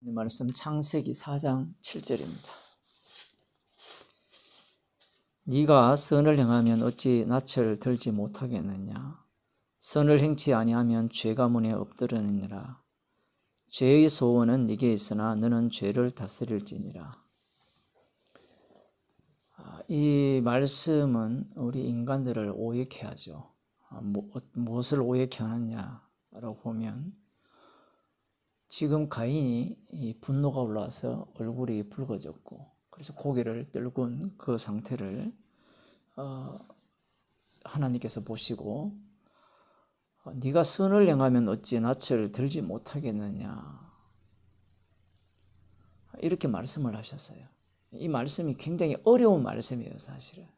이 말씀 창세기 4장 7절입니다. 네가 선을 행하면 어찌 낯을 들지 못하겠느냐. 선을 행치 아니하면 죄가 문에 엎드러니라. 죄의 소원은 네게 있으나 너는 죄를 다스릴지니라. 이 말씀은 우리 인간들을 오해케 하죠. 무엇을 오해케 하느냐라고 보면 지금 가인이 분노가 올라와서 얼굴이 붉어졌고 그래서 고개를 떨군 그 상태를 하나님께서 보시고 네가 선을 행하면 어찌 낯을 들지 못하겠느냐 이렇게 말씀을 하셨어요. 이 말씀이 굉장히 어려운 말씀이에요, 사실은.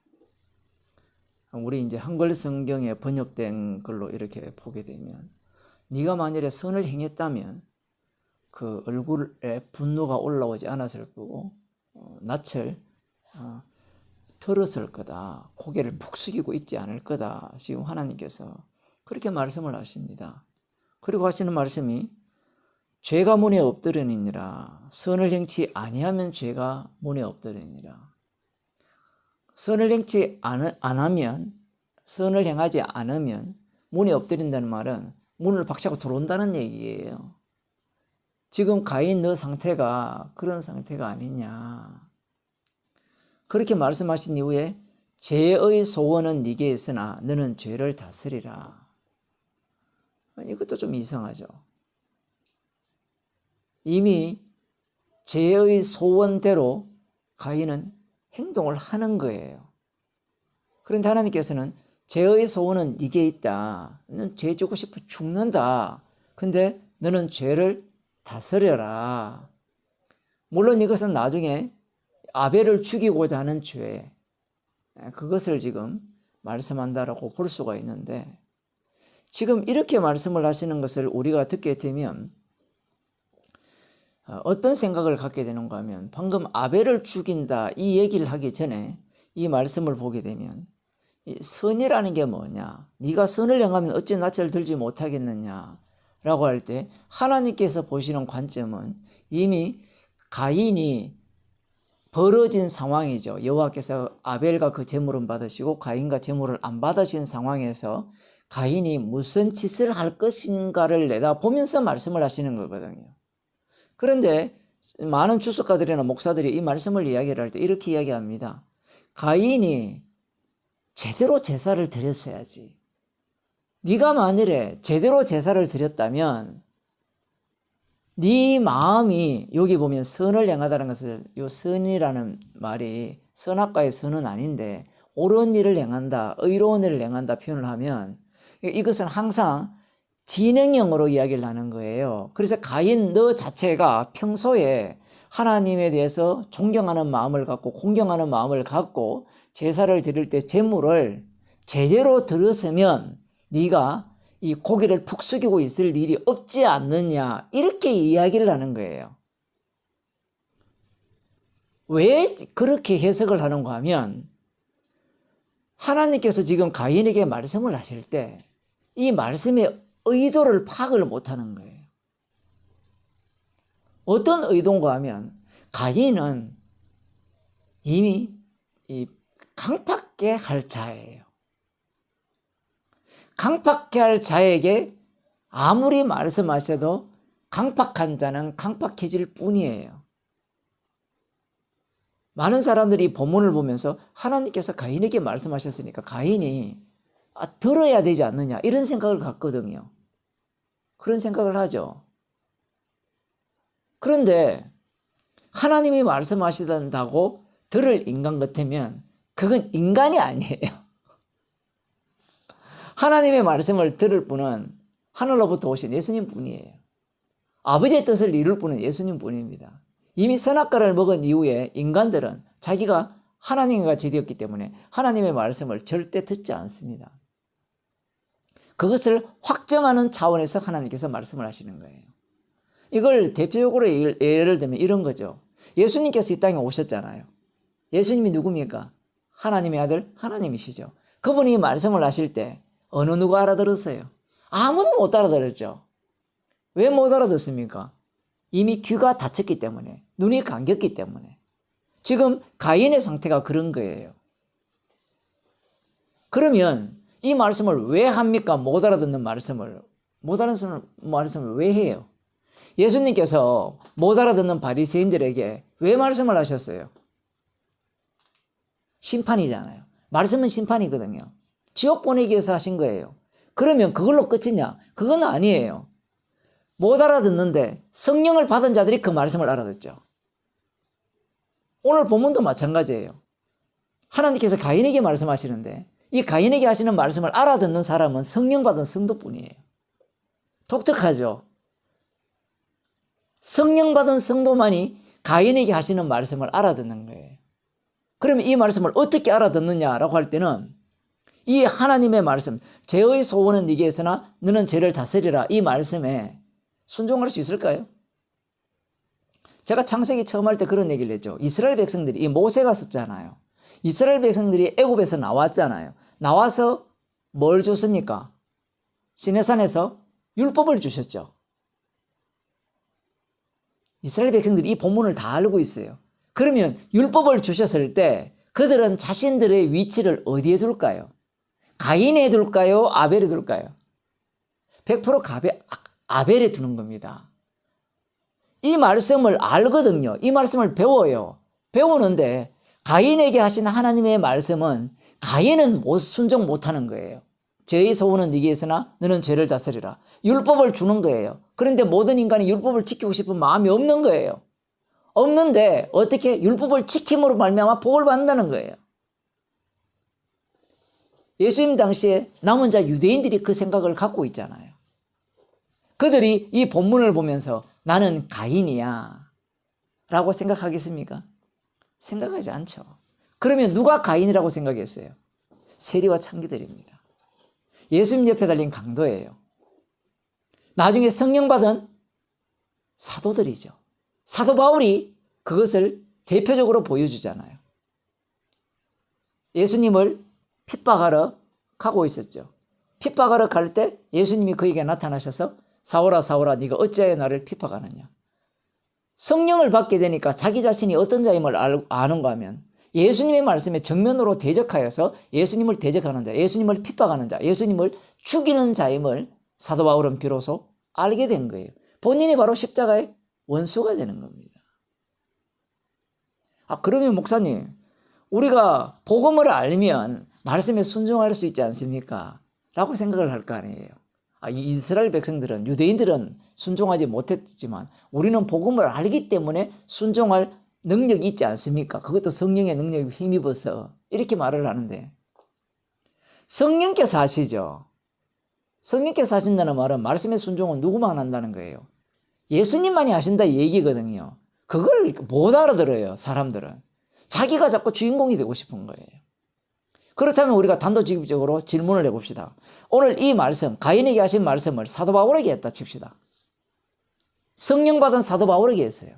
우리 이제 한글 성경에 번역된 걸로 이렇게 보게 되면 네가 만일에 선을 행했다면 그 얼굴에 분노가 올라오지 않았을 거고 낯을 들었을 거다. 고개를 푹 숙이고 있지 않을 거다. 지금 하나님께서 그렇게 말씀을 하십니다. 그리고 하시는 말씀이 죄가 문에 엎드러니니라. 선을 행치 아니하면 죄가 문에 엎드러니니라. 선을 행치 안하면, 선을 행하지 않으면 문에 엎드린다는 말은 문을 박차고 들어온다는 얘기예요. 지금 가인 너 상태가 그런 상태가 아니냐. 그렇게 말씀하신 이후에 죄의 소원은 네게 있으나 너는 죄를 다스리라. 이것도 좀 이상하죠. 이미 죄의 소원대로 가인은 행동을 하는 거예요. 그런데 하나님께서는 죄의 소원은 네게 있다. 너는 죄 짓고 싶어 죽는다. 근데 너는 죄를 다스려라. 물론 이것은 나중에 아벨을 죽이고자 하는 죄, 그것을 지금 말씀한다라고 볼 수가 있는데 지금 이렇게 말씀을 하시는 것을 우리가 듣게 되면 어떤 생각을 갖게 되는가 하면 방금 아벨을 죽인다 이 얘기를 하기 전에 이 말씀을 보게 되면 이 선이라는 게 뭐냐, 네가 선을 행하면 어찌 낯을 들지 못하겠느냐 라고 할 때 하나님께서 보시는 관점은 이미 가인이 벌어진 상황이죠. 여호와께서 아벨과 그 제물은 받으시고 가인과 제물을 안 받으신 상황에서 가인이 무슨 짓을 할 것인가를 내다보면서 말씀을 하시는 거거든요. 그런데 많은 주석가들이나 목사들이 이 말씀을 이야기를 할 때 이렇게 이야기합니다. 가인이 제대로 제사를 드렸어야지. 네가 만일에 제대로 제사를 드렸다면 네 마음이, 여기 보면 선을 행하다는 것을, 이 선이라는 말이 선악과의 선은 아닌데 옳은 일을 행한다, 의로운 일을 행한다 표현을 하면 이것은 항상 진행형으로 이야기를 하는 거예요. 그래서 가인 너 자체가 평소에 하나님에 대해서 존경하는 마음을 갖고 공경하는 마음을 갖고 제사를 드릴 때 제물을 제대로 드렸으면 네가 이 고개를 푹 숙이고 있을 일이 없지 않느냐 이렇게 이야기를 하는 거예요. 왜 그렇게 해석을 하는가 하면 하나님께서 지금 가인에게 말씀을 하실 때 이 말씀의 의도를 파악을 못하는 거예요. 어떤 의도인가 하면 가인은 이미 이 강팍게 할 자예요. 강팍해 할 자에게 아무리 말씀하셔도 강팍한 자는 강팍해질 뿐이에요. 많은 사람들이 이 본문을 보면서 하나님께서 가인에게 말씀하셨으니까 가인이 들어야 되지 않느냐 이런 생각을 갖거든요. 그런 생각을 하죠. 그런데 하나님이 말씀하시단다고 들을 인간 같으면 그건 인간이 아니에요. 하나님의 말씀을 들을 분은 하늘로부터 오신 예수님 뿐이에요. 아버지의 뜻을 이룰 분은 예수님 뿐입니다. 이미 선악과를 먹은 이후에 인간들은 자기가 하나님과 같이 되었기 때문에 하나님의 말씀을 절대 듣지 않습니다. 그것을 확정하는 차원에서 하나님께서 말씀을 하시는 거예요. 이걸 대표적으로 예를 들면 이런 거죠. 예수님께서 이 땅에 오셨잖아요. 예수님이 누굽니까? 하나님의 아들 하나님이시죠. 그분이 말씀을 하실 때 어느 누가 알아들었어요? 아무도 못 알아들었죠. 왜 못 알아듣습니까? 이미 귀가 다쳤기 때문에, 눈이 감겼기 때문에. 지금 가인의 상태가 그런 거예요. 그러면 이 말씀을 왜 합니까? 못 알아듣는 말씀을. 못 알아듣는 말씀을 왜 해요? 예수님께서 못 알아듣는 바리새인들에게 왜 말씀을 하셨어요? 심판이잖아요. 말씀은 심판이거든요. 지옥 보내기 위해서 하신 거예요. 그러면 그걸로 끝이냐? 그건 아니에요. 못 알아듣는데 성령을 받은 자들이 그 말씀을 알아듣죠. 오늘 본문도 마찬가지예요. 하나님께서 가인에게 말씀하시는데 이 가인에게 하시는 말씀을 알아듣는 사람은 성령 받은 성도뿐이에요. 독특하죠? 성령 받은 성도만이 가인에게 하시는 말씀을 알아듣는 거예요. 그러면 이 말씀을 어떻게 알아듣느냐라고 할 때는 이 하나님의 말씀, 죄의 소원은 네게 있으나 너는 죄를 다스리라, 이 말씀에 순종할 수 있을까요? 제가 창세기 처음 할 때 그런 얘기를 했죠. 이스라엘 백성들이, 이 모세가 썼잖아요. 이스라엘 백성들이 애굽에서 나왔잖아요. 나와서 뭘 줬습니까? 시내산에서 율법을 주셨죠. 이스라엘 백성들이 이 본문을 다 알고 있어요. 그러면 율법을 주셨을 때 그들은 자신들의 위치를 어디에 둘까요? 가인에 둘까요? 아벨에 둘까요? 100% 아벨에 두는 겁니다. 이 말씀을 알거든요. 이 말씀을 배워요. 배우는데 가인에게 하신 하나님의 말씀은 가인은 순종 못하는 거예요. 죄의 소원은 네게 있으나 너는 죄를 다스리라. 율법을 주는 거예요. 그런데 모든 인간이 율법을 지키고 싶은 마음이 없는 거예요. 없는데 어떻게 율법을 지킴으로 말미암아 복을 받는다는 거예요. 예수님 당시에 남은 자 유대인들이 그 생각을 갖고 있잖아요. 그들이 이 본문을 보면서 나는 가인이야 라고 생각하겠습니까? 생각하지 않죠. 그러면 누가 가인이라고 생각했어요? 세리와 창기들입니다. 예수님 옆에 달린 강도예요. 나중에 성령 받은 사도들이죠. 사도 바울이 그것을 대표적으로 보여주잖아요. 예수님을 핍박하러 가고 있었죠. 핍박하러 갈 때 예수님이 그에게 나타나셔서 사울아 사울아 네가 어찌하여 나를 핍박하느냐. 성령을 받게 되니까 자기 자신이 어떤 자임을 아는가 하면 예수님의 말씀에 정면으로 대적하여서 예수님을 대적하는 자, 예수님을 핍박하는 자, 예수님을 죽이는 자임을 사도 바울은 비로소 알게 된 거예요. 본인이 바로 십자가의 원수가 되는 겁니다. 그러면 목사님, 우리가 복음을 알면 말씀에 순종할 수 있지 않습니까? 라고 생각을 할 거 아니에요. 이스라엘 백성들은, 유대인들은 순종하지 못했지만 우리는 복음을 알기 때문에 순종할 능력이 있지 않습니까? 그것도 성령의 능력에 힘입어서 이렇게 말을 하는데 성령께서 하시죠. 성령께서 하신다는 말은 말씀의 순종은 누구만 한다는 거예요. 예수님만이 하신다 이 얘기거든요. 그걸 못 알아들어요, 사람들은. 자기가 자꾸 주인공이 되고 싶은 거예요. 그렇다면 우리가 단도직입적으로 질문을 해봅시다. 오늘 이 말씀, 가인에게 하신 말씀을 사도 바울에게 했다 칩시다. 성령 받은 사도 바울에게 했어요.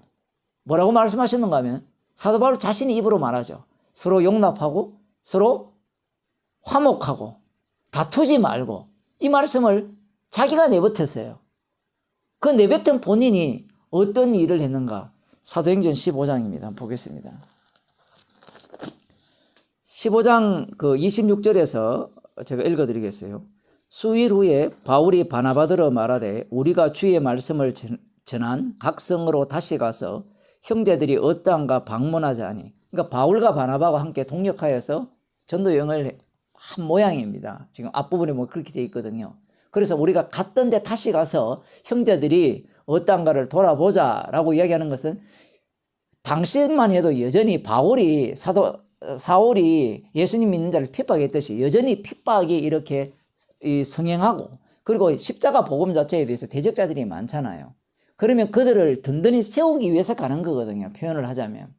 뭐라고 말씀하셨는가 하면 사도 바울 자신이 입으로 말하죠. 서로 용납하고 서로 화목하고 다투지 말고, 이 말씀을 자기가 내뱉었어요. 그 내뱉은 본인이 어떤 일을 했는가? 사도행전 15장입니다. 한번 보겠습니다. 15장 26절에서 제가 읽어드리겠어요. 수일 후에 바울이 바나바더러 말하되 우리가 주의 말씀을 전한 각 성으로 다시 가서 형제들이 어떠한가 방문하자 하니, 그러니까 바울과 바나바가 함께 동력하여서 전도 여행을 한 모양입니다. 지금 앞부분에 뭐 그렇게 되어 있거든요. 그래서 우리가 갔던 데 다시 가서 형제들이 어떠한가를 돌아보자라고 이야기하는 것은 당시만 해도 여전히 사울이 예수님 믿는 자를 핍박했듯이 여전히 핍박이 이렇게 성행하고, 그리고 십자가 복음 자체에 대해서 대적자들이 많잖아요. 그러면 그들을 든든히 세우기 위해서 가는 거거든요, 표현을 하자면.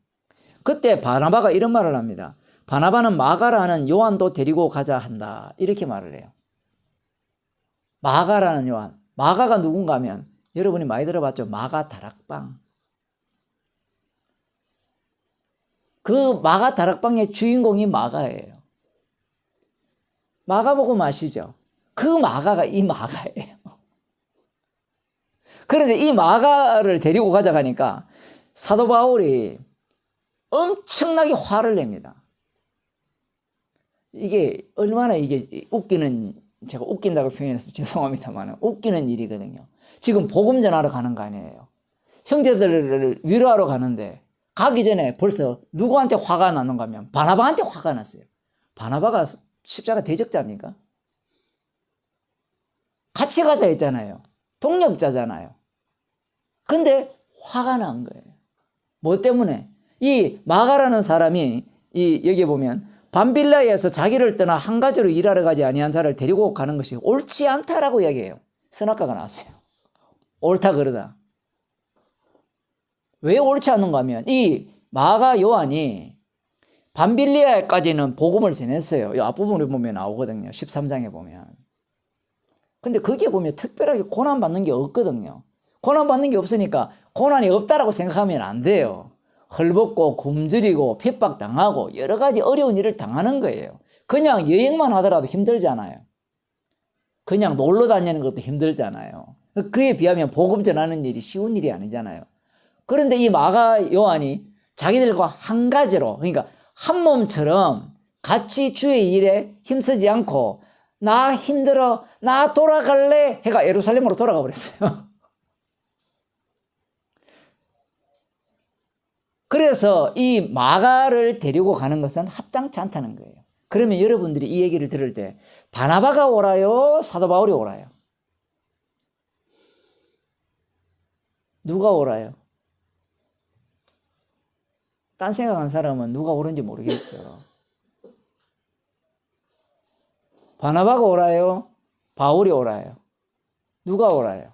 그때 바나바가 이런 말을 합니다. 바나바는 마가라는 요한도 데리고 가자 한다, 이렇게 말을 해요. 마가라는 요한, 마가가 누군가 하면 여러분이 많이 들어봤죠. 마가 다락방. 그 마가 다락방의 주인공이 마가예요. 마가복음 아시죠? 그 마가가 이 마가예요. 그런데 이 마가를 데리고 가져가니까 사도 바울이 엄청나게 화를 냅니다. 이게 얼마나 이게 웃기는, 제가 웃긴다고 표현해서 죄송합니다만 웃기는 일이거든요. 지금 복음 전하러 가는 거 아니에요. 형제들을 위로하러 가는데 가기 전에 벌써 누구한테 화가 나는가 하면 바나바한테 화가 났어요. 바나바가 십자가 대적자입니까? 같이 가자 했잖아요. 동력자잖아요. 근데 화가 난 거예요. 뭐 때문에? 이 마가라는 사람이 여기 보면 밤빌라에서 자기를 떠나 한 가지로 일하러 가지 아니한 자를 데리고 가는 것이 옳지 않다라고 이야기해요. 선악과가 나왔어요. 옳다 그러다. 왜 옳지 않는가 하면 이 마가 요한이 밤빌리아까지는 복음을 전했어요. 이 앞부분에 보면 나오거든요. 13장에 보면. 근데 거기에 보면 특별하게 고난받는 게 없거든요. 고난받는 게 없으니까 고난이 없다라고 생각하면 안 돼요. 헐벗고 굶주리고 핍박당하고 여러 가지 어려운 일을 당하는 거예요. 그냥 여행만 하더라도 힘들잖아요. 그냥 놀러 다니는 것도 힘들잖아요. 그에 비하면 복음 전하는 일이 쉬운 일이 아니잖아요. 그런데 이 마가 요한이 자기들과 한 가지로, 그러니까 한 몸처럼 같이 주의 일에 힘쓰지 않고 나 힘들어, 나 돌아갈래 해가 예루살렘으로 돌아가 버렸어요. 그래서 이 마가를 데리고 가는 것은 합당치 않다는 거예요. 그러면 여러분들이 이 얘기를 들을 때 바나바가 옳아요? 사도 바울이 옳아요? 누가 옳아요? 딴 생각한 사람은 누가 옳은지 모르겠죠. 바나바가 옳아요? 바울이 옳아요? 누가 옳아요?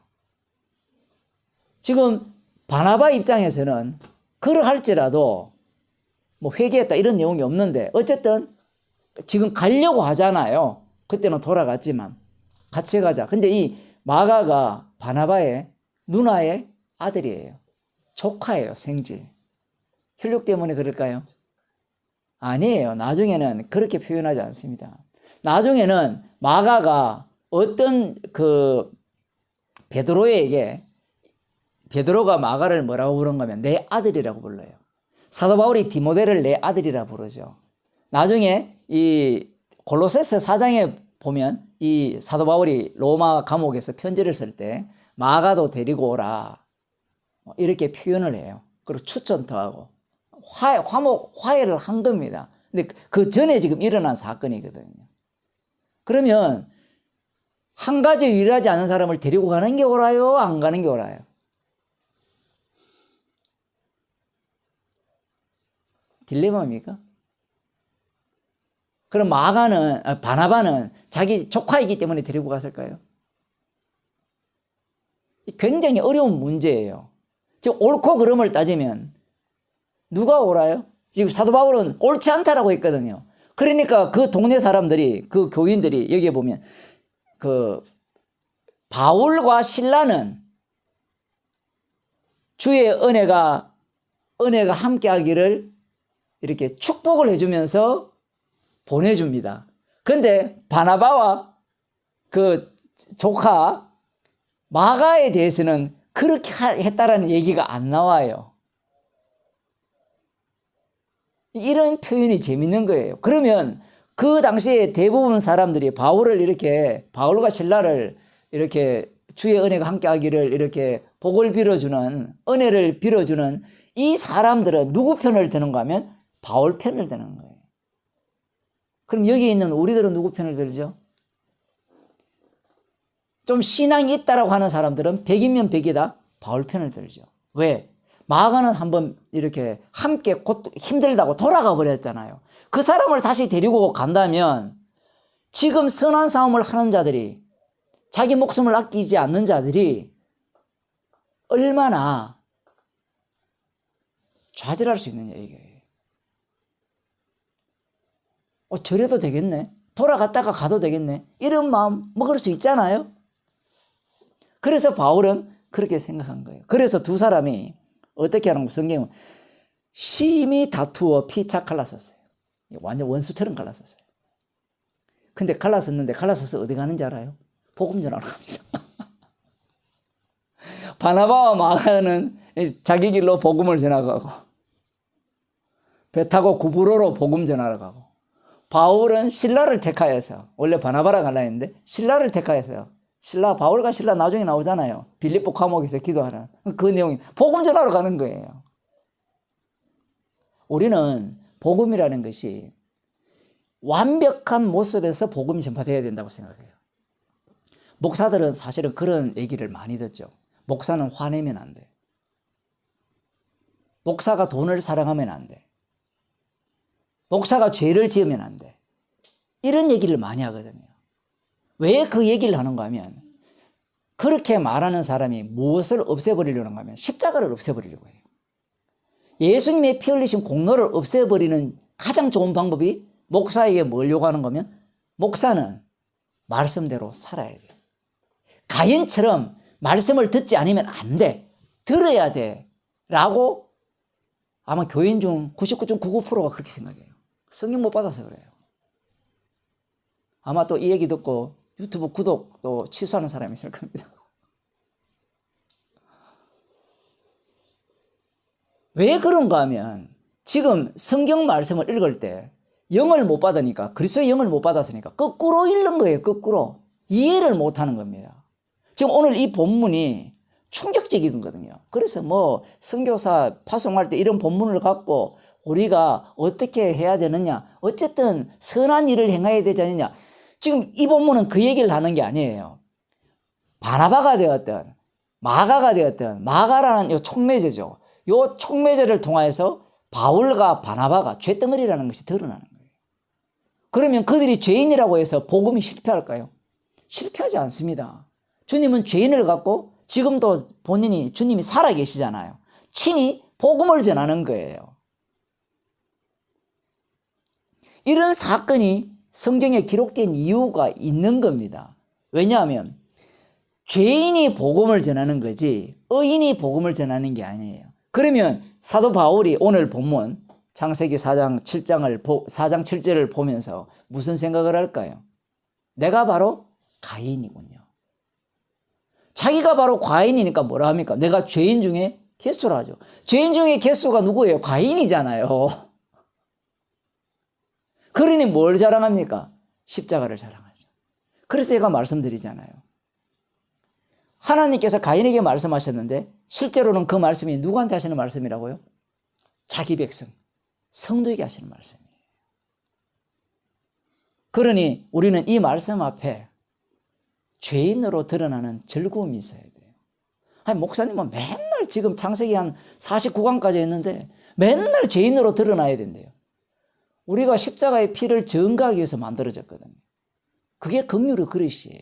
지금 바나바 입장에서는 그러할지라도 뭐 회개했다 이런 내용이 없는데 어쨌든 지금 가려고 하잖아요. 그때는 돌아갔지만 같이 가자. 근데 이 마가가 바나바의 누나의 아들이에요. 조카예요. 생지. 혈육 때문에 그럴까요? 아니에요. 나중에는 그렇게 표현하지 않습니다. 나중에는 마가가 어떤 베드로가 마가를 뭐라고 부른가 하면 내 아들이라고 불러요. 사도 바울이 디모데를 내 아들이라 부르죠. 나중에 이 골로새서 4장에 보면 이 사도 바울이 로마 감옥에서 편지를 쓸 때 마가도 데리고 오라 이렇게 표현을 해요. 그리고 추천도 하고 화해를 한 겁니다. 근데 그 전에 지금 일어난 사건이거든요. 그러면 한 가지 일하지 않는 사람을 데리고 가는 게 옳아요? 안 가는 게 옳아요? 딜레마입니까? 그럼 바나바는 자기 조카이기 때문에 데리고 갔을까요? 굉장히 어려운 문제예요. 즉 옳고 그름을 따지면 누가 옳아요? 지금 사도 바울은 옳지 않다라고 했거든요. 그러니까 그 동네 사람들이, 그 교인들이 여기에 보면 바울과 실라는 주의 은혜가 함께 하기를 이렇게 축복을 해주면서 보내줍니다. 근데 바나바와 그 조카 마가에 대해서는 그렇게 했다라는 얘기가 안 나와요. 이런 표현이 재밌는 거예요. 그러면 그 당시에 대부분 사람들이 바울과 실라를 이렇게 주의 은혜가 함께 하기를 이렇게 복을 빌어주는, 은혜를 빌어주는 이 사람들은 누구 편을 드는가 하면 바울 편을 드는 거예요. 그럼 여기 있는 우리들은 누구 편을 들죠? 좀 신앙이 있다라고 하는 사람들은 백이면 백이다 바울 편을 들죠. 왜? 마가는 한번 이렇게 함께 힘들다고 돌아가 버렸잖아요. 그 사람을 다시 데리고 간다면 지금 선한 싸움을 하는 자들이, 자기 목숨을 아끼지 않는 자들이 얼마나 좌절할 수 있느냐 이거예요. 저래도 되겠네. 돌아갔다가 가도 되겠네. 이런 마음 먹을 수 있잖아요. 그래서 바울은 그렇게 생각한 거예요. 그래서 두 사람이 어떻게 하는 거 성경은 심히 다투어 피차 갈라섰어요. 완전 원수처럼 갈라섰어요. 근데 갈라섰는데 갈라서서 어디 가는지 알아요? 복음 전하러 갑니다. 바나바와 마가는 자기 길로 복음을 전하고 배 타고 구브로로 복음 전하러 가고 바울은 신라를 택하여서 원래 바나바라 갈라 했는데 신라를 택하여서요. 바울과 신라 나중에 나오잖아요. 빌립보 감옥에서 기도하는 그 내용이 복음 전하러 가는 거예요. 우리는 복음이라는 것이 완벽한 모습에서 복음이 전파되어야 된다고 생각해요. 목사들은 사실은 그런 얘기를 많이 듣죠. 목사는 화내면 안 돼. 목사가 돈을 사랑하면 안 돼. 목사가 죄를 지으면 안 돼. 이런 얘기를 많이 하거든요. 왜 그 얘기를 하는가 하면 그렇게 말하는 사람이 무엇을 없애버리려는가 하면 십자가를 없애버리려고 해요. 예수님의 피 흘리신 공로를 없애버리는 가장 좋은 방법이 목사에게 뭘 요구하는 거면 목사는 말씀대로 살아야 돼요. 가인처럼 말씀을 듣지 않으면 안 돼. 들어야 돼. 라고 아마 교인 중 99.99%가 그렇게 생각해요. 성령 못 받아서 그래요. 아마 또 이 얘기 듣고 유튜브 구독도 취소하는 사람이 있을 겁니다. 왜 그런가 하면 지금 성경 말씀을 읽을 때 영을 못 받으니까 그리스도의 영을 못 받았으니까 거꾸로 읽는 거예요. 거꾸로. 이해를 못 하는 겁니다. 지금 오늘 이 본문이 충격적이거든요. 그래서 뭐 선교사 파송할 때 이런 본문을 갖고 우리가 어떻게 해야 되느냐. 어쨌든 선한 일을 행해야 되지 않느냐. 지금 이 본문은 그 얘기를 하는 게 아니에요. 바나바가 되었든 마가가 되었든 마가라는 요 촉매제죠. 요 촉매제를 통하여서 바울과 바나바가 죄덩어리라는 것이 드러나는 거예요. 그러면 그들이 죄인이라고 해서 복음이 실패할까요? 실패하지 않습니다. 주님은 죄인을 갖고 지금도 주님이 살아계시잖아요. 친히 복음을 전하는 거예요. 이런 사건이 성경에 기록된 이유가 있는 겁니다. 왜냐하면 죄인이 복음을 전하는 거지 의인이 복음을 전하는 게 아니에요. 그러면 사도 바울이 오늘 본문 창세기 4장 7절을 보면서 무슨 생각을 할까요? 내가 바로 가인이군요. 자기가 바로 가인이니까 뭐라 합니까? 내가 죄인 중에 개수라 하죠. 죄인 중에 개수가 누구예요? 가인이잖아요. 그러니 뭘 자랑합니까? 십자가를 자랑하죠. 그래서 제가 말씀드리잖아요. 하나님께서 가인에게 말씀하셨는데 실제로는 그 말씀이 누구한테 하시는 말씀이라고요? 자기 백성, 성도에게 하시는 말씀이에요. 그러니 우리는 이 말씀 앞에 죄인으로 드러나는 즐거움이 있어야 돼요. 아니, 목사님은 맨날 지금 창세기 한 49강까지 했는데 맨날 죄인으로 드러나야 된대요. 우리가 십자가의 피를 증거하기 위해서 만들어졌거든요. 그게 긍휼의 그릇이에요.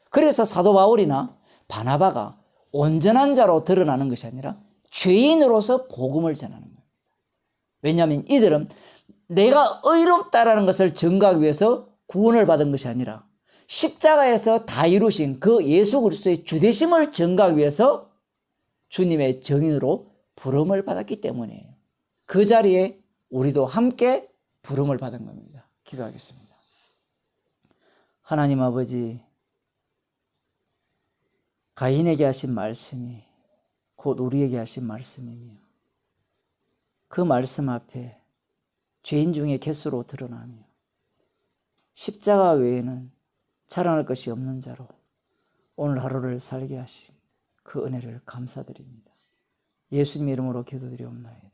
그래서 사도 바울이나 바나바가 온전한 자로 드러나는 것이 아니라 죄인으로서 복음을 전하는 겁니다. 왜냐하면 이들은 내가 의롭다라는 것을 증거하기 위해서 구원을 받은 것이 아니라 십자가에서 다 이루신 그 예수 그리스도의 주되심을 증거하기 위해서 주님의 정인으로 부름을 받았기 때문이에요. 그 자리에 우리도 함께 부름을 받은 겁니다. 기도하겠습니다. 하나님 아버지, 가인에게 하신 말씀이 곧 우리에게 하신 말씀이며 그 말씀 앞에 죄인 중에 개수로 드러나며 십자가 외에는 자랑할 것이 없는 자로 오늘 하루를 살게 하신 그 은혜를 감사드립니다. 예수님의 이름으로 기도드리옵나이다.